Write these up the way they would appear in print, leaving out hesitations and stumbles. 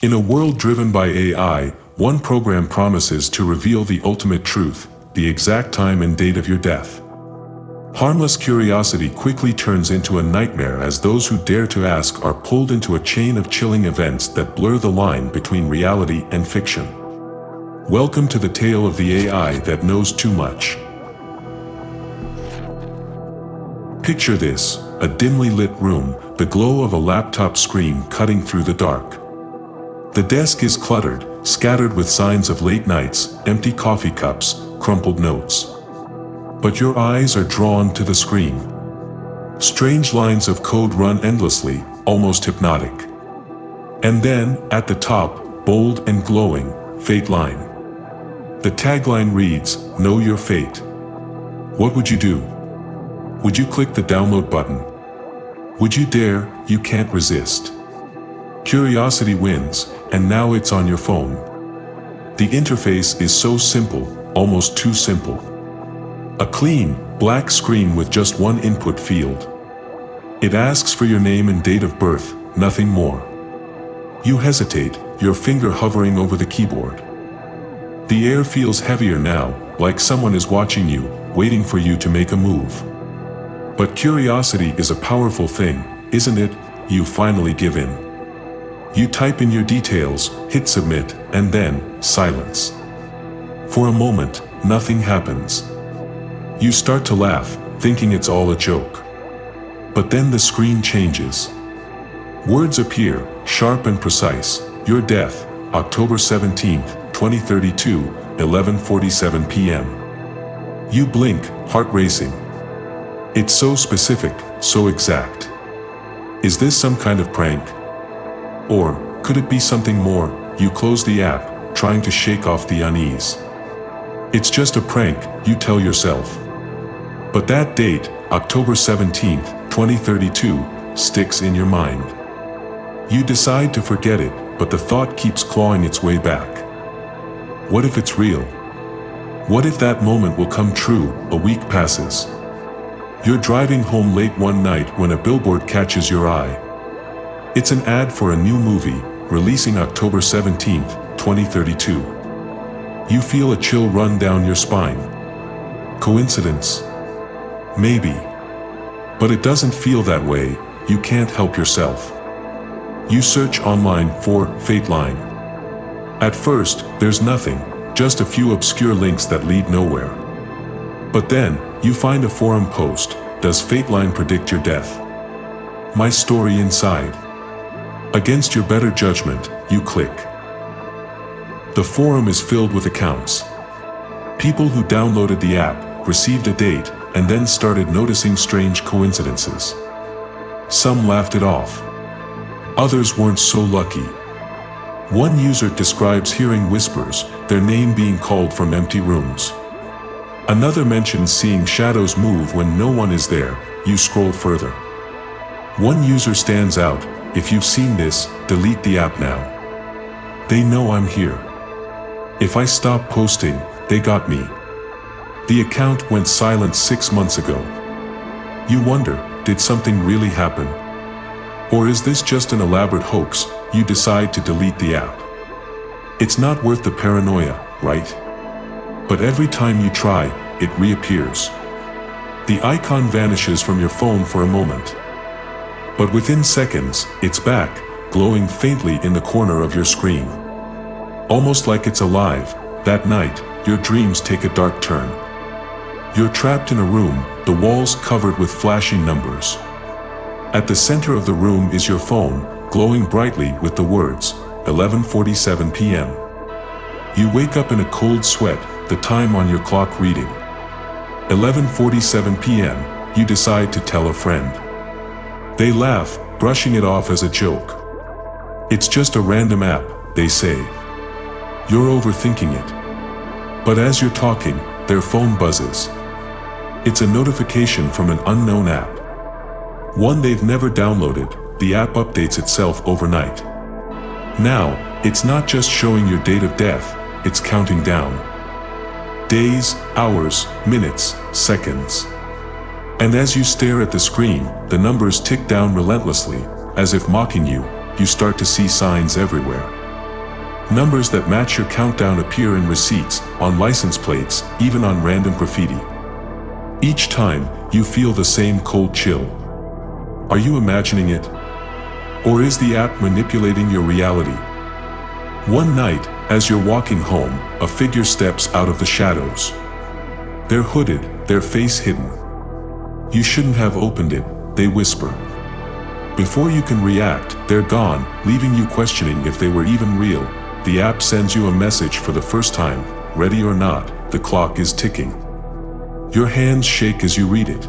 In a world driven by AI, one program promises to reveal the ultimate truth, the exact time and date of your death. Harmless curiosity quickly turns into a nightmare as those who dare to ask are pulled into a chain of chilling events that blur the line between reality and fiction. Welcome to the tale of the AI that knows too much. Picture this, a dimly lit room, the glow of a laptop screen cutting through the dark. The desk is cluttered, scattered with signs of late nights, empty coffee cups, crumpled notes. But your eyes are drawn to the screen. Strange lines of code run endlessly, almost hypnotic. And then, at the top, bold and glowing, Fate line. The tagline reads, "Know your fate." What would you do? Would you click the download button? Would you dare? You can't resist. Curiosity wins, and now it's on your phone. The interface is so simple, almost too simple. A clean, black screen with just one input field. It asks for your name and date of birth, nothing more. You hesitate, your finger hovering over the keyboard. The air feels heavier now, like someone is watching you, waiting for you to make a move. But curiosity is a powerful thing, isn't it? You finally give in. You type in your details, hit submit, and then, silence. For a moment, nothing happens. You start to laugh, thinking it's all a joke. But then the screen changes. Words appear, sharp and precise. Your death, October 17th, 2032, 11:47 p.m. You blink, heart racing. It's so specific, so exact. Is this some kind of prank? Or, could it be something more? You close the app, trying to shake off the unease. It's just a prank, you tell yourself. But that date, October 17th, 2032, sticks in your mind. You decide to forget it, but the thought keeps clawing its way back. What if it's real? What if that moment will come true? A week passes. You're driving home late one night when a billboard catches your eye. It's an ad for a new movie, releasing October 17th, 2032. You feel a chill run down your spine. Coincidence? Maybe. But it doesn't feel that way, you can't help yourself. You search online for Fate line. At first, there's nothing, just a few obscure links that lead nowhere. But then, you find a forum post, "Does Fate line predict your death?" My story inside. Against your better judgment, you click. The forum is filled with accounts. People who downloaded the app, received a date, and then started noticing strange coincidences. Some laughed it off. Others weren't so lucky. One user describes hearing whispers, their name being called from empty rooms. Another mentions seeing shadows move when no one is there. You scroll further. One user stands out, "If you've seen this, delete the app now. They know I'm here. If I stop posting, they got me." The account went silent 6 months ago. You wonder, did something really happen? Or is this just an elaborate hoax? You decide to delete the app. It's not worth the paranoia, right? But every time you try, it reappears. The icon vanishes from your phone for a moment. But within seconds, it's back, glowing faintly in the corner of your screen. Almost like it's alive. That night, your dreams take a dark turn. You're trapped in a room, the walls covered with flashing numbers. At the center of the room is your phone, glowing brightly with the words, 11:47 p.m. You wake up in a cold sweat, the time on your clock reading 11:47 p.m. You decide to tell a friend. They laugh, brushing it off as a joke. It's just a random app, they say. You're overthinking it. But as you're talking, their phone buzzes. It's a notification from an unknown app. One they've never downloaded. The app updates itself overnight. Now, it's not just showing your date of death, it's counting down. Days, hours, minutes, seconds. And as you stare at the screen, the numbers tick down relentlessly, as if mocking you. You start to see signs everywhere. Numbers that match your countdown appear in receipts, on license plates, even on random graffiti. Each time, you feel the same cold chill. Are you imagining it? Or is the app manipulating your reality? One night, as you're walking home, a figure steps out of the shadows. They're hooded, their face hidden. You shouldn't have opened it, they whisper. Before you can react, they're gone, leaving you questioning if they were even real. The app sends you a message for the first time. Ready or not, the clock is ticking. Your hands shake as you read it.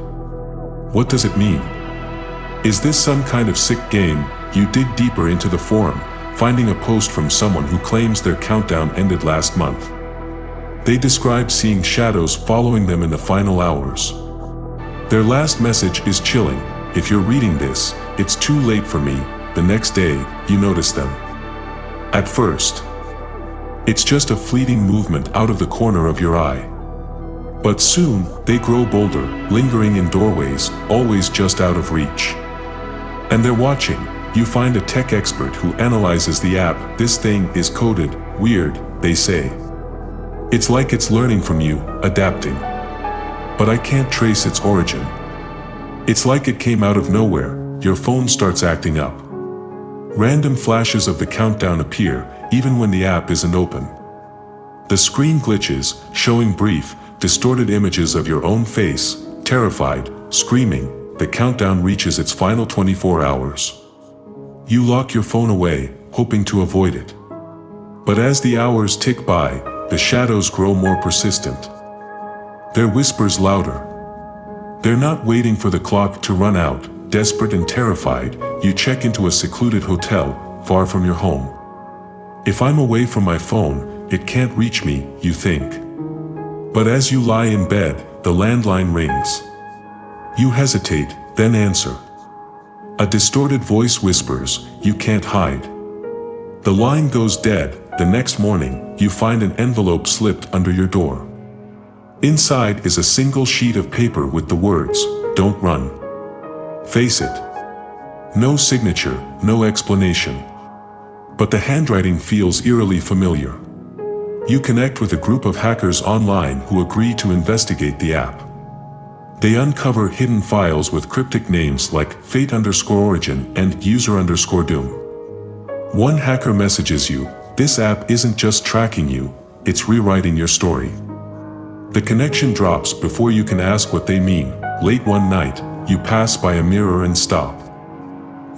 What does it mean? Is this some kind of sick game? You dig deeper into the forum, finding a post from someone who claims their countdown ended last month. They describe seeing shadows following them in the final hours. Their last message is chilling. If you're reading this, it's too late for me. The next day, you notice them. At first, it's just a fleeting movement out of the corner of your eye. But soon, they grow bolder, lingering in doorways, always just out of reach. And they're watching. You find a tech expert who analyzes the app. This thing is coded, weird, they say. It's like it's learning from you, adapting. But I can't trace its origin. It's like it came out of nowhere. Your phone starts acting up. Random flashes of the countdown appear, even when the app isn't open. The screen glitches, showing brief, distorted images of your own face, terrified, screaming. The countdown reaches its final 24 hours. You lock your phone away, hoping to avoid it. But as the hours tick by, the shadows grow more persistent. Their whispers louder. They're not waiting for the clock to run out. Desperate and terrified, you check into a secluded hotel, far from your home. If I'm away from my phone, it can't reach me, you think. But as you lie in bed, the landline rings. You hesitate, then answer. A distorted voice whispers, "You can't hide." The line goes dead. The next morning, you find an envelope slipped under your door. Inside is a single sheet of paper with the words, "Don't run. Face it." No signature, no explanation. But the handwriting feels eerily familiar. You connect with a group of hackers online who agree to investigate the app. They uncover hidden files with cryptic names like Fate_Origin and User_Doom. One hacker messages you, "This app isn't just tracking you, it's rewriting your story." The connection drops before you can ask what they mean. Late one night, you pass by a mirror and stop.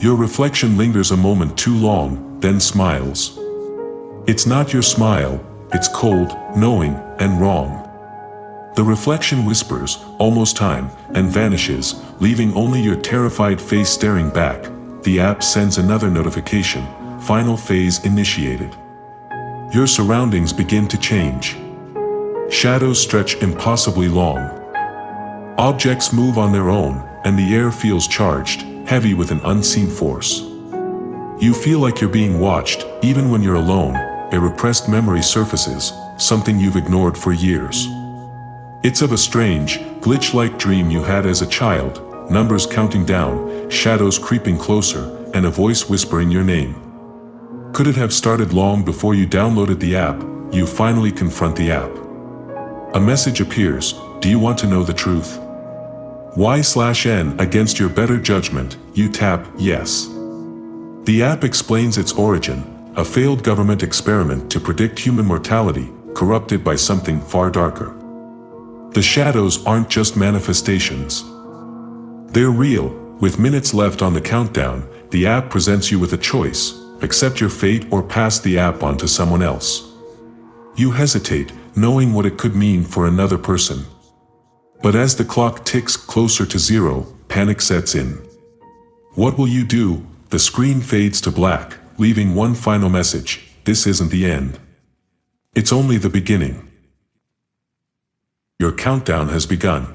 Your reflection lingers a moment too long, then smiles. It's not your smile, it's cold, knowing, and wrong. The reflection whispers, "Almost time," and vanishes, leaving only your terrified face staring back. The app sends another notification, "Final phase initiated." Your surroundings begin to change. Shadows stretch impossibly long. Objects move on their own, and the air feels charged, heavy with an unseen force. You feel like you're being watched, even when you're alone. A repressed memory surfaces, something you've ignored for years. It's of a strange, glitch-like dream you had as a child, numbers counting down, shadows creeping closer, and a voice whispering your name. Could it have started long before you downloaded the app? You finally confront the app. A message appears, "Do you want to know the truth?" Y/N against your better judgment, you tap yes. The app explains its origin, a failed government experiment to predict human mortality, corrupted by something far darker. The shadows aren't just manifestations. They're real. With minutes left on the countdown, the app presents you with a choice: accept your fate or pass the app on to someone else. You hesitate, knowing what it could mean for another person. But as the clock ticks closer to zero, panic sets in. What will you do? The screen fades to black, leaving one final message: this isn't the end. It's only the beginning. Your countdown has begun.